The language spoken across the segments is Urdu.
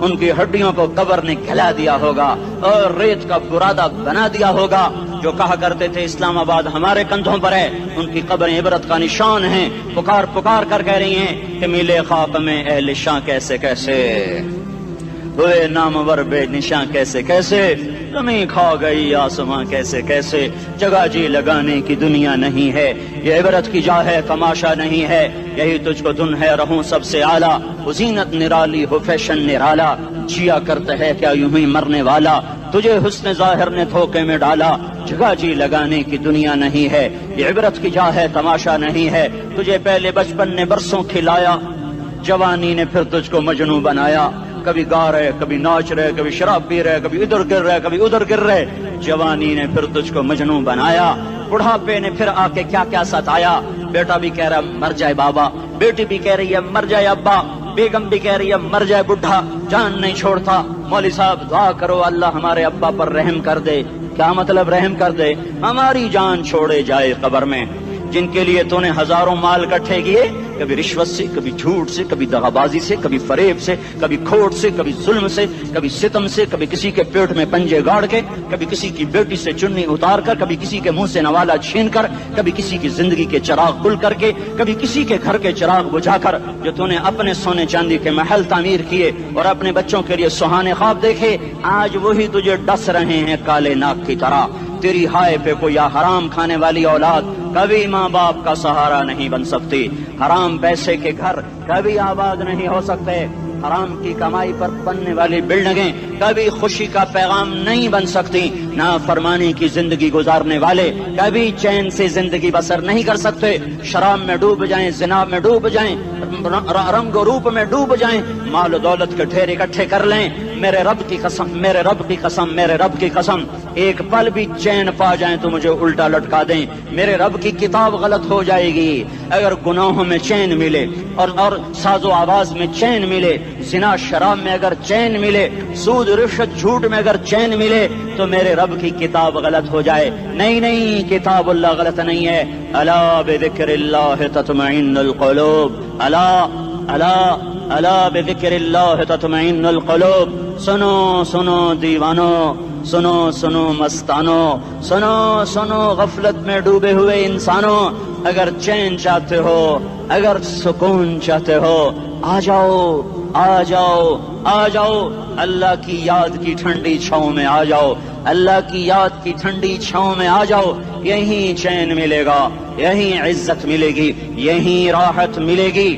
ان کی ہڈیوں کو قبر نے کھلا دیا ہوگا اور ریت کا برادہ بنا دیا ہوگا۔ جو کہا کرتے تھے اسلام آباد ہمارے کندھوں پر ہے، ان کی قبریں عبرت کا نشان ہیں، پکار پکار کر کہہ رہی ہیں کہ ملے خاک میں اہل شاں کیسے کیسے، ہوئے نامور بے نشاں کیسے کیسے، زمین کھا گئی آسماں کیسے کیسے، جگہ جی لگانے کی دنیا نہیں ہے، یہ عبرت کی جا ہے تماشا نہیں ہے، یہی تجھ کو دن ہے رہوں سب سے اعلیٰ، زینت نرالی ہو فیشن نرالا، جیا کرتا ہے کیا یوں ہی مرنے والا، تجھے حسن ظاہر نے دھوکے میں ڈالا، جگہ جی لگانے کی دنیا نہیں ہے، یہ عبرت کی جا ہے تماشا نہیں ہے، تجھے پہلے بچپن نے برسوں کھلایا، جوانی نے پھر تجھ کو مجنوں بنایا، کبھی گا رہے کبھی ناچ رہے کبھی شراب پی رہے کبھی ادھر گر رہے کبھی ادھر گر رہے، جوانی نے پھر تجھ کو مجنوں بنایا، بڑھاپے نے پھر آ کے کیا کیا ستایا، بیٹا بھی کہہ رہا مر جائے بابا، بیٹی بھی کہہ رہی ہے مر جائے ابا، بیگم بھی کہہ رہی ہے مر جائے بڈھا، جان نہیں چھوڑتا، مولوی صاحب دعا کرو اللہ ہمارے ابا پر رحم کر دے، کیا مطلب رحم کر دے، ہماری جان چھوڑے جائے قبر میں، جن کے لیے تو نے ہزاروں مال اکٹھے کیے، کبھی رشوت سے کبھی جھوٹ سے کبھی دغابازی سے کبھی فریب سے کبھی کھوٹ سے کبھی ظلم سے کبھی ستم سے، کبھی کسی کے پیٹ میں پنجے گاڑ کے، کبھی کسی کی بیٹی سے چنی اتار کر، کبھی کسی کے منہ سے نوالا چھین کر، کبھی کسی کی زندگی کے چراغ گل کر کے، کبھی کسی کے گھر کے چراغ بجھا کر، جو تو نے اپنے سونے چاندی کے محل تعمیر کیے اور اپنے بچوں کے لیے سہانے خواب دیکھے، آج وہی تجھے ڈس رہے ہیں کالے ناک کی طرح، تیری ہائے پہ کوئی حرام کھانے والی اولاد کبھی ماں باپ کا سہارا نہیں بن سکتی، حرام پیسے کے گھر کبھی آباد نہیں ہو سکتے، حرام کی کمائی پر بننے والی بلڈنگیں کبھی خوشی کا پیغام نہیں بن سکتی، نافرمانی کی زندگی گزارنے والے کبھی چین سے زندگی بسر نہیں کر سکتے، شراب میں ڈوب جائیں، زنا میں ڈوب جائیں، رنگ و روپ میں ڈوب جائیں، مال و دولت کے ڈھیر اکٹھے کر لیں، میرے رب کی قسم میرے رب کی قسم میرے رب کی قسم، ایک پل بھی چین پا جائیں تو مجھے الٹا لٹکا دیں، میرے رب کی کتاب غلط ہو جائے گی، اگر گناہوں میں چین ملے اور ساز و آواز میں چین ملے، زنا شراب میں اگر چین ملے، سود رشوت جھوٹ میں اگر چین ملے تو میرے رب کی کتاب غلط ہو جائے، نہیں کتاب اللہ غلط نہیں ہے، الا بذکر اللہ تطمئن القلوب، الا بذکر اللہ تطمئن القلوب، سنو دیوانو، سنو مستانو، سنو غفلت میں ڈوبے ہوئے انسانوں، اگر چین چاہتے ہو، اگر سکون چاہتے ہو، آ جاؤ اللہ کی یاد کی ٹھنڈی چھاؤں میں آ جاؤ، اللہ کی یاد کی ٹھنڈی چھاؤں میں آ جاؤ، یہیں چین ملے گا، یہیں عزت ملے گی، یہیں راحت ملے گی۔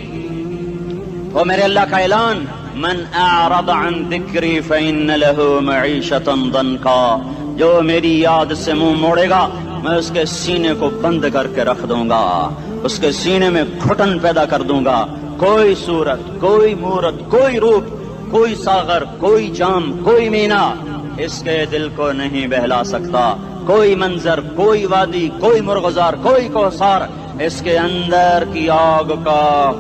وہ میرے اللہ کا اعلان، من اعرض عن ذکری فإن له معیشة ضنکا، جو میری یاد سے منہ موڑے گا میں اس کے سینے کو بند کر کے رکھ دوں گا، اس کے سینے میں گھٹن پیدا کر دوں گا، کوئی صورت کوئی مورت کوئی روپ کوئی ساغر کوئی جام کوئی مینا اس کے دل کو نہیں بہلا سکتا، کوئی منظر کوئی وادی کوئی مرغزار کوئی کوثر اس کے اندر کی آگ کا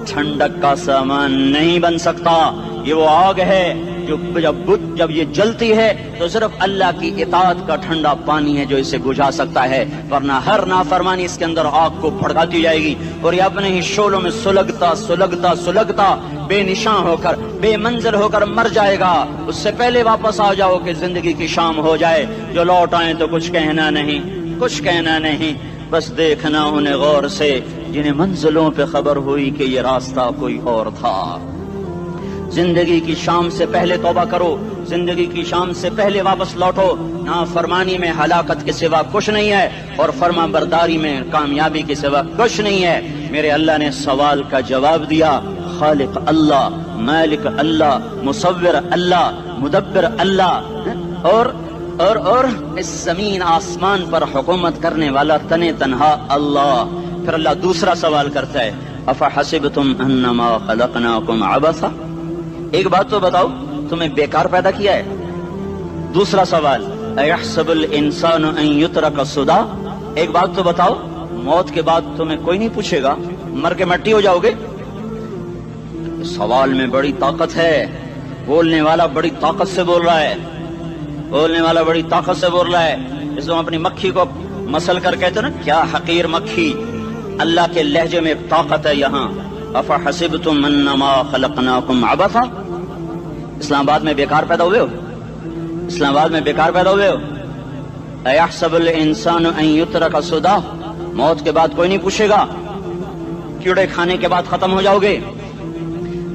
ٹھنڈک کا سامان نہیں بن سکتا، یہ وہ آگ ہے جو جب یہ جلتی ہے تو صرف اللہ کی اطاعت کا ٹھنڈا پانی ہے جو اسے بجھا سکتا ہے، ورنہ ہر نافرمانی اس کے اندر آگ کو بھڑکاتی جائے گی اور یہ اپنے ہی شعلوں میں سلگتا بے نشاں ہو کر بے منزل ہو کر مر جائے گا۔ اس سے پہلے واپس آ جاؤ کہ زندگی کی شام ہو جائے، جو لوٹ آئیں تو کچھ کہنا نہیں، بس دیکھنا انہیں غور سے جنہیں منزلوں پہ خبر ہوئی کہ یہ راستہ کوئی اور تھا۔ زندگی کی شام سے پہلے توبہ کرو، زندگی کی شام سے پہلے واپس لوٹو، نافرمانی میں ہلاکت کے سوا کچھ نہیں ہے اور فرما برداری میں کامیابی کے سوا کچھ نہیں ہے۔ میرے اللہ نے سوال کا جواب دیا، خالق اللہ، مالک اللہ، مصور اللہ، مدبر اللہ اور اس زمین آسمان پر حکومت کرنے والا تنے تنہا اللہ۔ پھر اللہ دوسرا سوال کرتا ہے، افحسبتم انما خلقناکم عبثا، ایک بات تو بتاؤ تمہیں بیکار پیدا کیا ہے؟ دوسرا سوال، ایحسب الانسان ان یترک سدی، ایک بات تو بتاؤ موت کے بعد تمہیں کوئی نہیں پوچھے گا، مر کے مٹی ہو جاؤ گے؟ سوال میں بڑی طاقت ہے، بولنے والا بڑی طاقت سے بول رہا ہے، اس کو اپنی مکھی کو مسل کر کہتے نا کیا حقیر مکھی، اللہ کے لہجے میں ایک طاقت ہے یہاں، افحسبتم انما خلقناکم عبثا، اسلام آباد میں بیکار پیدا ہوئے ہو؟ اسلام آباد میں بیکار پیدا ہوئے ہو؟ اَيَحْسَبُ الْإِنسَانُ أَن يُتْرَكَ سُدًى، موت کے بعد کوئی نہیں پوچھے گا، کیڑے کھانے کے بعد ختم ہو جاؤ گے۔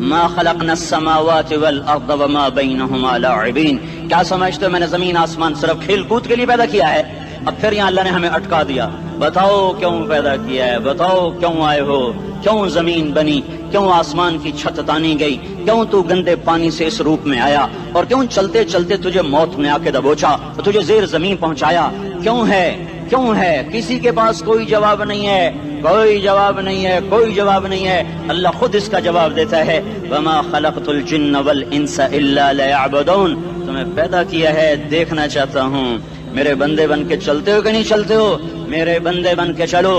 ما خلقنا السماوات والارض وما بينهما لاعبين، کیا سمجھتے ہو میں نے زمین آسمان صرف کھیل کود کے لیے پیدا کیا ہے؟ اب پھر یہاں اللہ نے ہمیں اٹکا دیا، بتاؤ کیوں پیدا کیا ہے، بتاؤ کیوں آئے ہو، کیوں زمین بنی، کیوں آسمان کی چھت تانی گئی، کیوں تو گندے پانی سے اس روپ میں آیا، اور کیوں چلتے چلتے تجھے موت نے آ کے دبوچا اور تجھے زیر زمین پہنچایا، کیوں ہے کیوں ہے؟ کسی کے پاس کوئی جواب نہیں ہے، کوئی جواب نہیں ہے، کوئی جواب نہیں ہے، اللہ خود اس کا جواب دیتا ہے، وما خلقت الجن والانس الا ليعبدون، تمہیں پیدا کیا ہے دیکھنا چاہتا ہوں میرے بندے بن کے چلتے ہو کہ نہیں چلتے ہو، میرے بندے بن کے چلو۔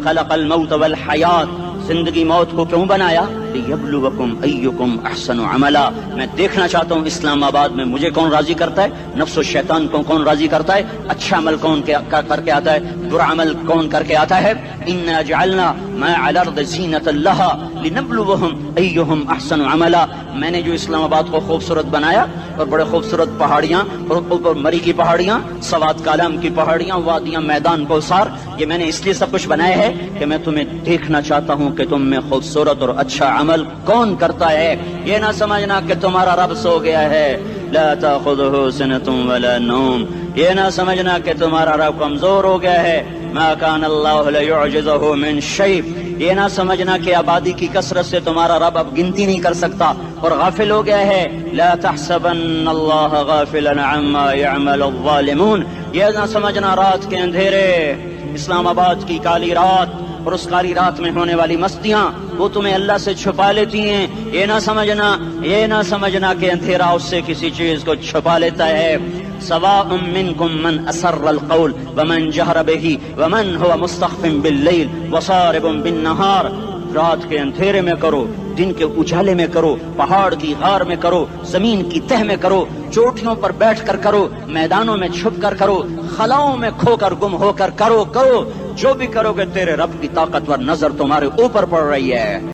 خلق الموت والحیات، زندگی موت کو کیوں بنایا؟ لیبلوکم ایکم احسن عملا، میں دیکھنا چاہتا ہوں اسلام آباد میں مجھے کون راضی کرتا ہے، نفس و شیطان کو کون راضی کرتا ہے، اچھا عمل کون کر کے آتا ہے، برا عمل کون کر کے آتا ہے۔ انا جعلنا ما علی الارض زینۃ لها لنبلوہم ایہم احسن عملا، میں نے جو اسلام آباد کو خوبصورت بنایا اور بڑے خوبصورت پہاڑیاں اور اوپر مری کی پہاڑیاں، سوات کالام کی پہاڑیاں، وادیاں، میدان کوثر، یہ میں نے اس لیے سب کچھ بنایا ہے کہ میں تمہیں دیکھنا چاہتا ہوں کہ تم میں خوبصورت اور اچھا عمل کون کرتا ہے۔ یہ نہ سمجھنا کہ تمہارا رب سو گیا ہے، لا تأخذہ سنۃ ولا نوم، یہ نہ سمجھنا کہ تمہارا رب کمزور ہو گیا ہے، ما کان اللہ لیعجزہ من شیء، یہ نہ سمجھنا کہ آبادی کی کثرت سے تمہارا رب اب گنتی نہیں کر سکتا اور غافل ہو گیا ہے، لا تحسبن اللہ غافلا عما يعمل الظالمون، یہ نہ سمجھنا رات کے اندھیرے، اسلام آباد کی کالی رات اور اس کالی رات میں ہونے والی مستیاں وہ تمہیں اللہ سے چھپا لیتی ہیں، یہ نہ سمجھنا کہ اندھیرا اس سے کسی چیز کو چھپا لیتا ہے۔ سواء منکم من اسر القول ومن جہر بہ ومن هو مستخف باللیل وصارب بالنہار، رات کے اندھیرے میں کرو، دن کے اجالے میں کرو، پہاڑ کی غار میں کرو، زمین کی تہ میں کرو، چوٹیوں پر بیٹھ کر کرو، میدانوں میں چھپ کر کرو، خلاؤں میں کھو کر گم ہو کر کرو، جو بھی کرو گے تیرے رب کی طاقتور نظر تمہارے اوپر پڑ رہی ہے۔